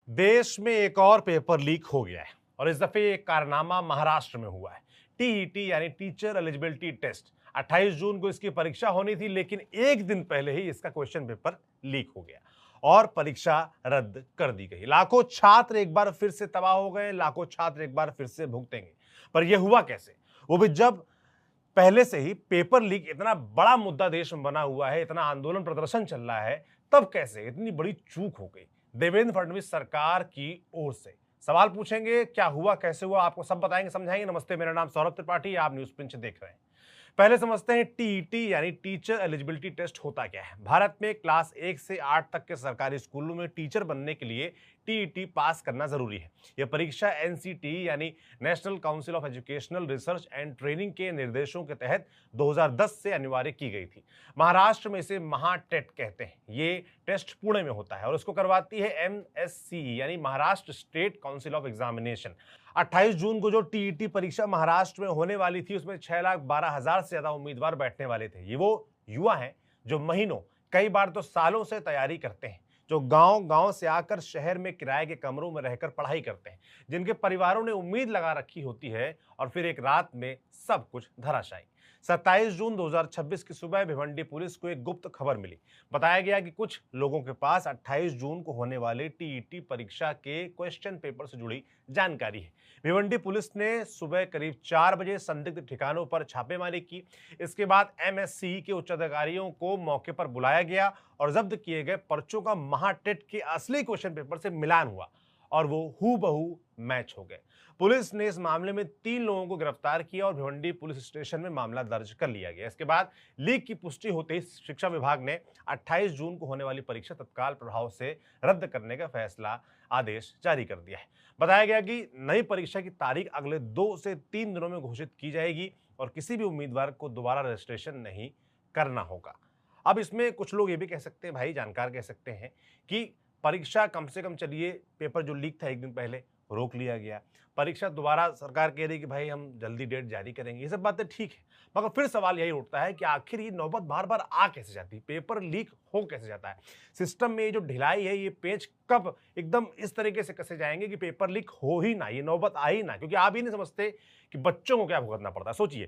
देश में एक और पेपर लीक हो गया है और इस दफे ये कारनामा महाराष्ट्र में हुआ है। टीईटी यानी टीचर एलिजिबिलिटी टेस्ट 28 जून को इसकी परीक्षा होनी थी, लेकिन एक दिन पहले ही इसका क्वेश्चन पेपर लीक हो गया और परीक्षा रद्द कर दी गई। लाखों छात्र एक बार फिर से तबाह हो गए, लाखों छात्र एक बार फिर से भुगतेंगे। पर यह हुआ कैसे, वो भी जब पहले से ही पेपर लीक इतना बड़ा मुद्दा देश में बना हुआ है, इतना आंदोलन प्रदर्शन चल रहा है, तब कैसे इतनी बड़ी चूक हो गई देवेंद्र फडणवीस सरकार की ओर से। सवाल पूछेंगे, क्या हुआ, कैसे हुआ, आपको सब बताएंगे, समझाएंगे। नमस्ते, मेरा नाम सौरभ त्रिपाठी, आप न्यूज पिंच देख रहे हैं। पहले समझते हैं टीईटी यानी टीचर एलिजिबिलिटी टेस्ट होता क्या है। भारत में क्लास 1 से 8 तक के सरकारी स्कूलों में टीचर बनने के लिए टीईटी पास करना जरूरी है। यह परीक्षा एनसीटी यानी national council of educational research and training के निर्देशों के तहत 2010 से अनिवार्य की गई थी। महाराष्ट्र में इसे महाटेट कहते हैं। ये टेस्ट पुणे में होता है और इसको करवाती है एमएससी यानी Maharashtra state council of examination. 28 जून को जो टीईटी परीक्षा महाराष्ट्र में होने वाली थी, उसमें 6,12,000 से ज्यादा उम्मीदवार बैठने वाले थे। ये वो युवा हैं जो महीनों, कई बार तो सालों से तैयारी करते हैं, जो गांव गांव से आकर शहर में किराए के कमरों में रहकर पढ़ाई करते हैं, जिनके परिवारों ने उम्मीद लगा रखी होती है और फिर एक रात में सब कुछ धराशायी। 27 जून 2026 की सुबह भिवंडी पुलिस को एक गुप्त खबर मिली। बताया गया कि कुछ लोगों के पास 28 जून को होने वाले टीईटी परीक्षा के क्वेश्चन पेपर से जुड़ी जानकारी है। भिवंडी पुलिस ने सुबह करीब 4 बजे संदिग्ध ठिकानों पर छापेमारी की। इसके बाद एमएससी के उच्च अधिकारियों को मौके पर बुलाया गया और जब्त किए गए पर्चों का महाटेट के असली क्वेश्चन पेपर से मिलान हुआ और वो हूबहू मैच हो गए। पुलिस ने इस मामले में 3 लोगों को गिरफ्तार किया और भिवंडी पुलिस स्टेशन में मामला दर्ज कर लिया गया। इसके बाद लीक की पुष्टि होते ही शिक्षा विभाग ने 28 जून को होने वाली परीक्षा तत्काल प्रभाव से रद्द करने का फैसला आदेश जारी कर दिया है। बताया गया कि नई परीक्षा की तारीख अगले 2 से 3 दिनों में घोषित की जाएगी और किसी भी उम्मीदवार को दोबारा रजिस्ट्रेशन नहीं करना होगा। अब इसमें कुछ लोग ये भी कह सकते हैं, भाई जानकार कह सकते हैं कि परीक्षा कम से कम चलिए, पेपर जो लीक था एक दिन पहले रोक लिया गया, परीक्षा दोबारा सरकार कह रही कि भाई हम जल्दी डेट जारी करेंगे, ये सब बातें ठीक है। मगर फिर सवाल यही उठता है कि आखिर ये नौबत बार बार आ कैसे जाती है, पेपर लीक हो कैसे जाता है। सिस्टम में ये जो ढिलाई है, ये पेच कब एकदम इस तरीके से कसे जाएंगे कि पेपर लीक हो ही ना, ये नौबत आ ही ना, क्योंकि आप ही नहीं समझते कि बच्चों को क्या भुगतना पड़ता है। सोचिए,